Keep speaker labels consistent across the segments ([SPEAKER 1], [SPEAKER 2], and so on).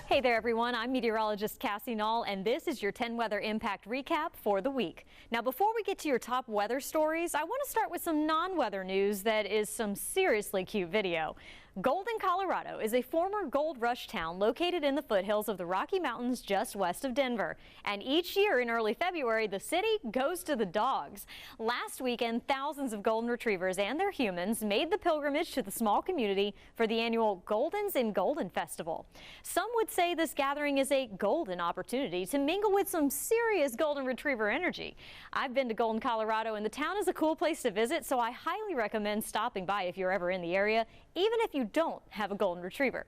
[SPEAKER 1] Hey there, everyone. I'm meteorologist Cassie Knoll, and this is your 10 weather impact recap for the week. Now, before we get to your top weather stories, I want to start with some non-weather news that is some seriously cute video. Golden, Colorado is a former gold rush town located in the foothills of the Rocky Mountains just west of Denver. And each year in early February, the city goes to the dogs. Last weekend, thousands of golden retrievers and their humans made the pilgrimage to the small community for the annual Goldens in Golden Festival. Some would say this gathering is a golden opportunity to mingle with some serious golden retriever energy. I've been to Golden, Colorado, and the town is a cool place to visit, so I highly recommend stopping by if you're ever in the area, even if you don't have a golden retriever.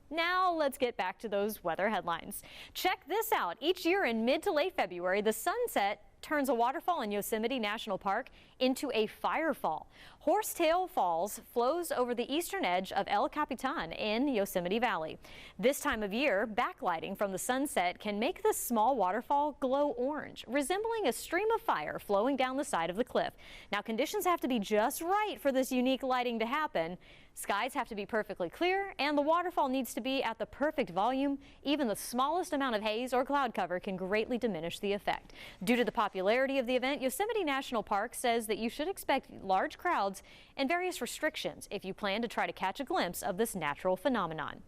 [SPEAKER 1] Now let's get back to those weather headlines. Check this out. Each year in mid to late February, the sunset turns a waterfall in Yosemite National Park into a firefall. Horsetail Falls flows over the eastern edge of El Capitan in Yosemite Valley. This time of year, backlighting from the sunset can make this small waterfall glow orange, resembling a stream of fire flowing down the side of the cliff. Now, conditions have to be just right for this unique lighting to happen. Skies have to be perfectly clear, and the waterfall needs to be at the perfect volume. Even the smallest amount of haze or cloud cover can greatly diminish the effect. Due to the popularity of the event, Yosemite National Park says that you should expect large crowds and various restrictions if you plan to try to catch a glimpse of this natural phenomenon.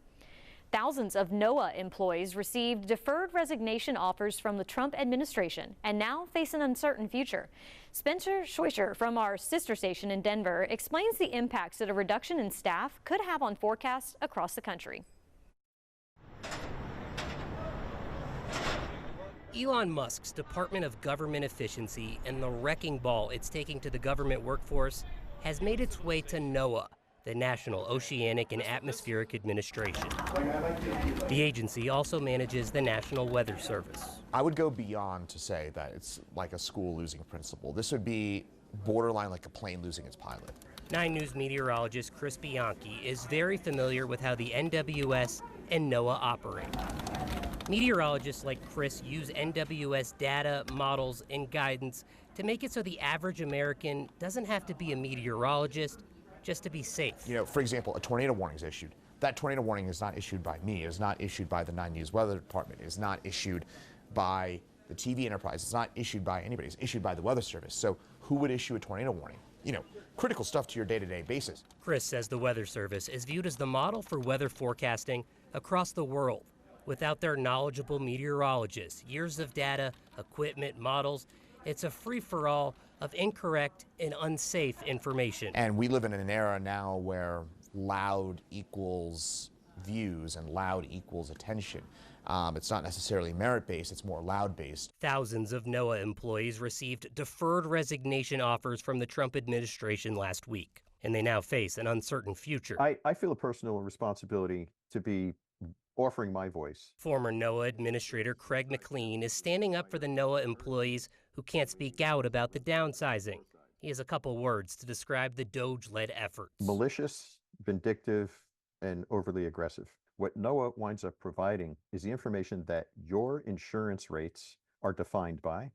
[SPEAKER 1] Thousands of NOAA employees received deferred resignation offers from the Trump administration and now face an uncertain future. Spencer Schweischer from our sister station in Denver explains the impacts that a reduction in staff could have on forecasts across the country.
[SPEAKER 2] Elon Musk's Department of Government Efficiency and the wrecking ball it's taking to the government workforce has made its way to NOAA, the National Oceanic and Atmospheric Administration. The agency also manages the National Weather Service.
[SPEAKER 3] I would go beyond to say that it's like a school losing a principal. This would be borderline like a plane losing its pilot.
[SPEAKER 2] 9 News meteorologist Chris Bianchi is very familiar with how the NWS and NOAA operate. Meteorologists like Chris use NWS data, models, and guidance to make it so the average American doesn't have to be a meteorologist just to be safe.
[SPEAKER 3] You know, for example, a tornado warning is issued. That tornado warning is not issued by me, is not issued by the 9 News Weather Department, is not issued by the TV enterprise, it's not issued by anybody, it's issued by the Weather Service. So who would issue a tornado warning? You know, critical stuff to your day-to-day basis.
[SPEAKER 2] Chris says the Weather Service is viewed as the model for weather forecasting across the world. Without their knowledgeable meteorologists, years of data, equipment, models, it's a free-for-all of incorrect and unsafe information.
[SPEAKER 3] And we live in an era now where loud equals views and loud equals attention. It's not necessarily merit-based, it's more loud-based.
[SPEAKER 2] Thousands of NOAA employees received deferred resignation offers from the Trump administration last week, and they now face an uncertain future.
[SPEAKER 4] I feel a personal responsibility to be offering my voice.
[SPEAKER 2] Former NOAA Administrator Craig McLean is standing up for the NOAA employees who can't speak out about the downsizing. He has a couple words to describe the DOGE-led efforts.
[SPEAKER 4] Malicious, vindictive, and overly aggressive. What NOAA winds up providing is the information that your insurance rates are defined by,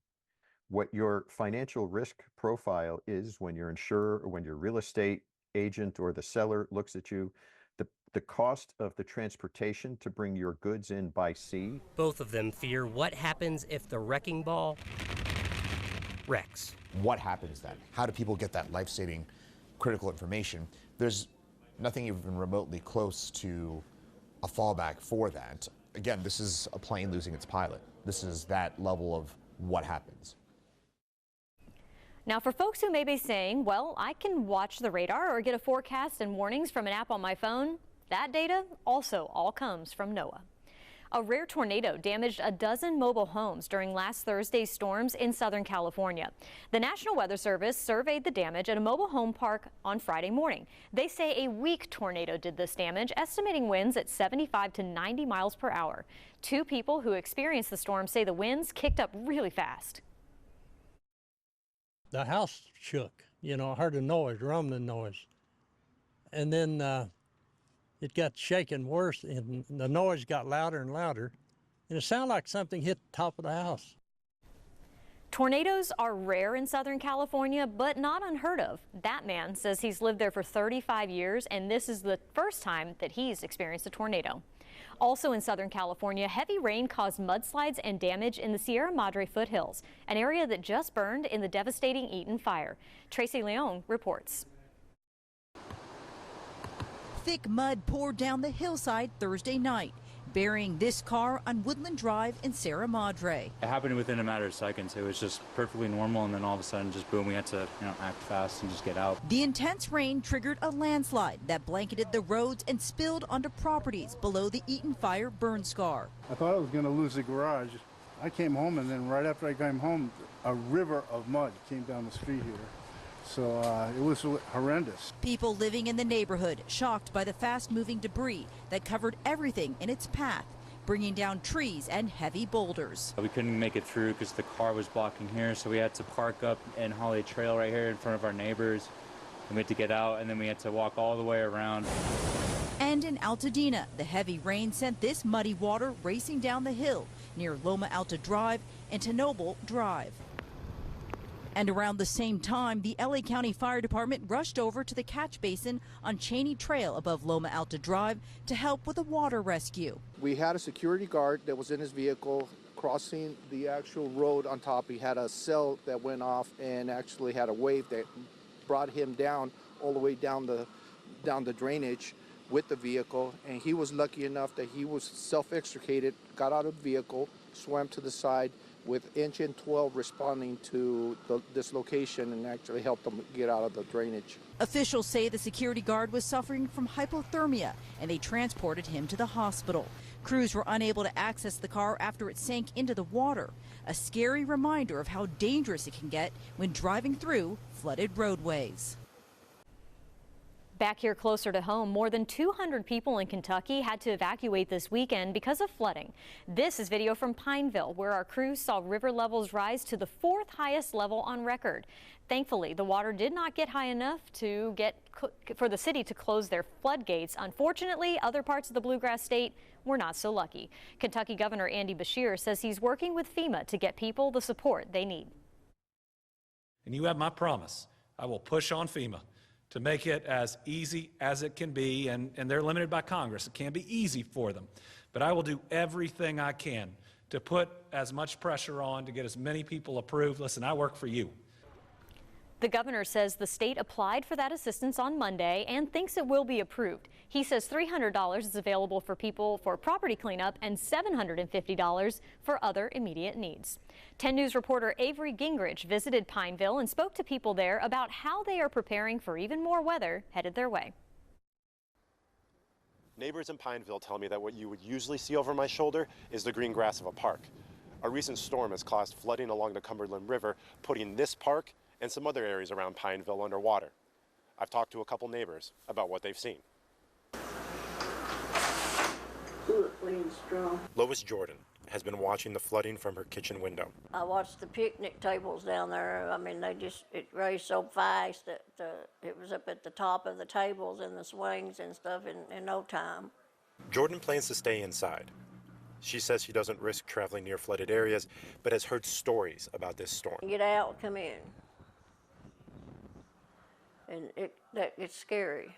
[SPEAKER 4] what your financial risk profile is when your insurer or when your real estate agent or the seller looks at you, the cost of the transportation to bring your goods in by sea.
[SPEAKER 2] Both of them fear what happens if the wrecking ball wrecks.
[SPEAKER 3] What happens then? How do people get that life-saving critical information? There's nothing even remotely close to a fallback for that. Again, this is a plane losing its pilot. This is that level of what happens.
[SPEAKER 1] Now, for folks who may be saying, well, I can watch the radar or get a forecast and warnings from an app on my phone, that data also all comes from NOAA. A rare tornado damaged a dozen mobile homes during last Thursday's storms in Southern California. The National Weather Service surveyed the damage at a mobile home park on Friday morning. They say a weak tornado did this damage, estimating winds at 75 to 90 miles per hour. 2 people who experienced the storm say the winds kicked up really fast.
[SPEAKER 5] The house shook, you know, I heard a noise, rumbling noise. And then it got shaken worse, and the noise got louder and louder. And it sounded like something hit the top of the house.
[SPEAKER 1] Tornadoes are rare in Southern California, but not unheard of. That man says he's lived there for 35 years, and this is the first time that he's experienced a tornado. Also in Southern California, heavy rain caused mudslides and damage in the Sierra Madre foothills, an area that just burned in the devastating Eaton fire. Tracy Leone reports.
[SPEAKER 6] Thick mud poured down the hillside Thursday night, burying this car on Woodland Drive in Sierra Madre.
[SPEAKER 7] It happened within a matter of seconds. It was just perfectly normal, and then all of a sudden, just boom, we had to act fast and just get out.
[SPEAKER 6] The intense rain triggered a landslide that blanketed the roads and spilled onto properties below the Eaton fire burn scar.
[SPEAKER 8] I thought I was going to lose the garage. I came home, and then right after I came home, a river of mud came down the street here. So it was horrendous.
[SPEAKER 6] People living in the neighborhood shocked by the fast-moving debris that covered everything in its path, bringing down trees and heavy boulders.
[SPEAKER 7] We couldn't make it through because the car was blocking here, so we had to park up in Holly Trail right here in front of our neighbors. And we had to get out, and then we had to walk all the way around.
[SPEAKER 6] And in Altadena, the heavy rain sent this muddy water racing down the hill near Loma Alta Drive and Tenoble Drive. And around the same time, the LA County Fire Department rushed over to the catch basin on Cheney Trail above Loma Alta Drive to help with a water rescue.
[SPEAKER 9] We had a security guard that was in his vehicle crossing the actual road on top. He had a cell that went off and actually had a wave that brought him down all the way down the drainage with the vehicle. And he was lucky enough that he was self-extricated, got out of the vehicle, swam to the side, with Engine 12 responding to this location and actually helped them get out of the drainage.
[SPEAKER 6] Officials say the security guard was suffering from hypothermia and they transported him to the hospital. Crews were unable to access the car after it sank into the water. A scary reminder of how dangerous it can get when driving through flooded roadways.
[SPEAKER 1] Back here closer to home, more than 200 people in Kentucky had to evacuate this weekend because of flooding. This is video from Pineville, where our crews saw river levels rise to the 4th highest level on record. Thankfully, the water did not get high enough for the city to close their floodgates. Unfortunately, other parts of the Bluegrass State were not so lucky. Kentucky Governor Andy Beshear says he's working with FEMA to get people the support they need.
[SPEAKER 10] And you have my promise. I will push on FEMA to make it as easy as it can be, and they're limited by Congress. It can't be easy for them. But I will do everything I can to put as much pressure on to get as many people approved. Listen, I work for you.
[SPEAKER 1] The governor says the state applied for that assistance on Monday and thinks it will be approved. He says $300 is available for people for property cleanup and $750 for other immediate needs. 10 News reporter Avery Gingrich visited Pineville and spoke to people there about how they are preparing for even more weather headed their way.
[SPEAKER 11] Neighbors in Pineville tell me that what you would usually see over my shoulder is the green grass of a park. A recent storm has caused flooding along the Cumberland River, putting this park and some other areas around Pineville underwater. I've talked to a couple neighbors about what they've seen. Lois Jordan has been watching the flooding from her kitchen window.
[SPEAKER 12] I watched the picnic tables down there. I mean, it raised so fast that it was up at the top of the tables and the swings and stuff in no time.
[SPEAKER 11] Jordan plans to stay inside. She says she doesn't risk traveling near flooded areas, but has heard stories about this storm.
[SPEAKER 12] Get out, come in. And it's scary.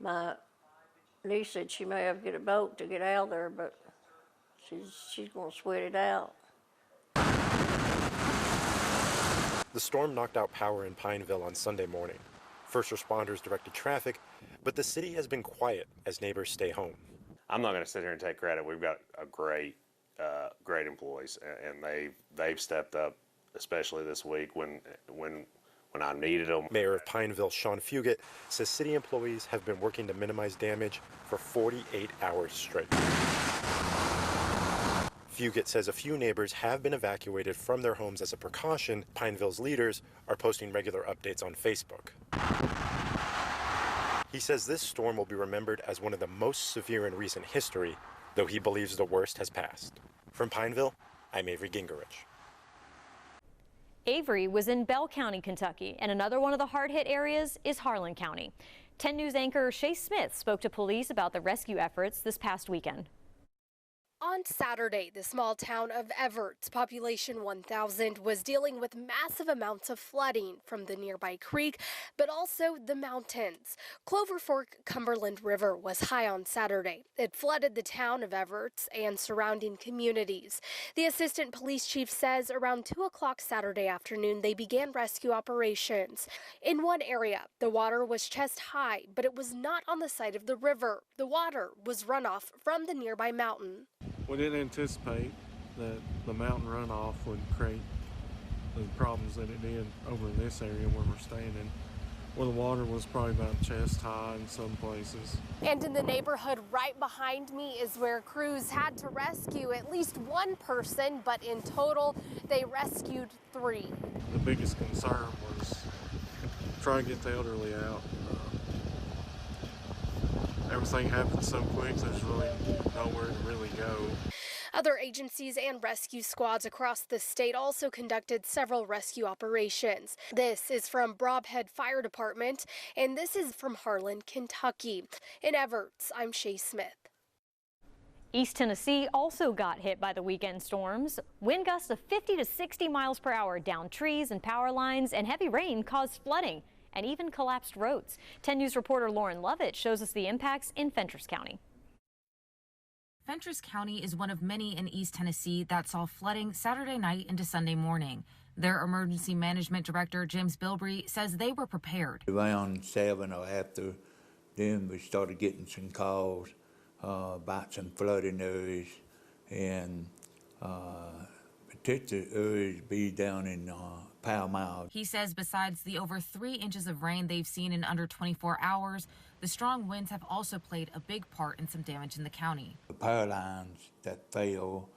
[SPEAKER 12] My niece said she may have to get a boat to get out there, but she's going to sweat it out.
[SPEAKER 11] The storm knocked out power in Pineville on Sunday morning. First responders directed traffic, but the city has been quiet as neighbors stay home.
[SPEAKER 13] I'm not going to sit here and take credit. We've got a great employees, and they've stepped up, especially this week when I needed them.
[SPEAKER 11] Mayor of Pineville, Sean Fugit, says city employees have been working to minimize damage for 48 hours straight. Fugit says a few neighbors have been evacuated from their homes as a precaution. Pineville's leaders are posting regular updates on Facebook. He says this storm will be remembered as one of the most severe in recent history, though he believes the worst has passed. From Pineville, I'm Avery Gingrich.
[SPEAKER 1] Avery was in Bell County, Kentucky, and another one of the hard-hit areas is Harlan County. 10 News anchor Shay Smith spoke to police about the rescue efforts this past weekend.
[SPEAKER 14] On Saturday, the small town of Everts, population 1,000, was dealing with massive amounts of flooding from the nearby creek, but also the mountains. Clover Fork Cumberland River was high on Saturday. It flooded the town of Everts and surrounding communities. The assistant police chief says around 2 o'clock Saturday afternoon, they began rescue operations. In one area, the water was chest high, but it was not on the side of the river. The water was runoff from the nearby mountain.
[SPEAKER 15] We didn't anticipate that the mountain runoff would create the problems that it did over in this area where we're standing, where the water was probably about chest high in some places.
[SPEAKER 14] And in the neighborhood right behind me is where crews had to rescue at least one person, but in total, they rescued 3.
[SPEAKER 15] The biggest concern was trying to get the elderly out. Everything happened so quick, there's really nowhere to really go.
[SPEAKER 14] Other agencies and rescue squads across the state also conducted several rescue operations. This is from Brobhead Fire Department, and this is from Harlan, Kentucky. In Everts, I'm Shay Smith.
[SPEAKER 1] East Tennessee also got hit by the weekend storms. Wind gusts of 50 to 60 miles per hour downed trees and power lines, and heavy rain caused flooding and even collapsed roads. 10 News reporter Lauren Lovett shows us the impacts in Fentress County.
[SPEAKER 16] Fentress County is one of many in East Tennessee that saw flooding Saturday night into Sunday morning. Their emergency management director, James Bilbrey, says they were prepared.
[SPEAKER 17] Around 7 or after, then we started getting some calls about some flooding areas, and particular areas be down in Pall Mall.
[SPEAKER 16] He says besides the over 3 inches of rain they've seen in under 24 hours, the strong winds have also played a big part in some damage in the county.
[SPEAKER 17] The power lines that fell,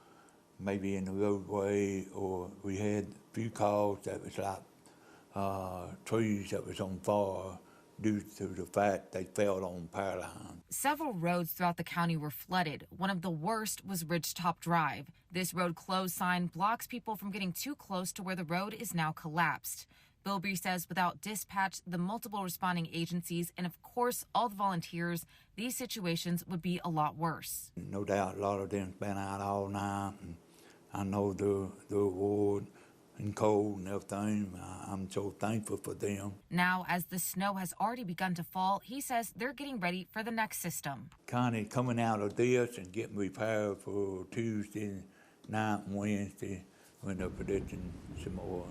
[SPEAKER 17] maybe in the roadway, or we had a few calls that was like trees that was on fire due to the fact they fell on power lines.
[SPEAKER 16] Several roads throughout the county were flooded. One of the worst was Ridgetop Drive. This road closed sign blocks people from getting too close to where the road is now collapsed. Bilbrey says without dispatch, the multiple responding agencies, and of course all the volunteers, these situations would be a lot worse.
[SPEAKER 17] No doubt a lot of them's been out all night, and I know they're warm and cold and everything. I'm so thankful for them.
[SPEAKER 16] Now, as the snow has already begun to fall, he says they're getting ready for the next system.
[SPEAKER 17] Kind of coming out of this and getting prepared for Tuesday night and Wednesday when they're predicting some more.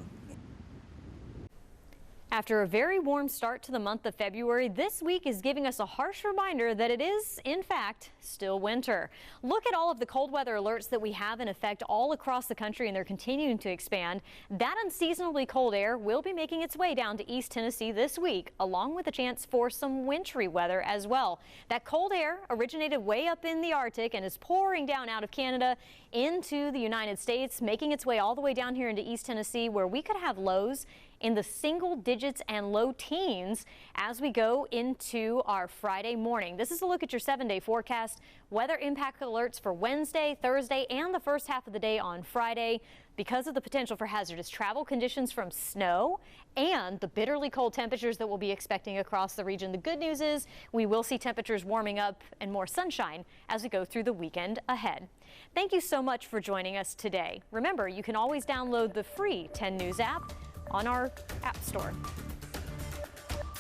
[SPEAKER 1] After a very warm start to the month of February, this week is giving us a harsh reminder that it is, in fact, still winter. Look at all of the cold weather alerts that we have in effect all across the country, and they're continuing to expand. That unseasonably cold air will be making its way down to East Tennessee this week, along with a chance for some wintry weather as well. That cold air originated way up in the Arctic and is pouring down out of Canada into the United States, making its way all the way down here into East Tennessee, where we could have lows in the single digits and low teens as we go into our Friday morning. This is a look at your 7-day forecast. Weather impact alerts for Wednesday, Thursday, and the first half of the day on Friday. Because of the potential for hazardous travel conditions from snow and the bitterly cold temperatures that we'll be expecting across the region, the good news is we will see temperatures warming up and more sunshine as we go through the weekend ahead. Thank you so much for joining us today. Remember, you can always download the free 10 News app on our app store.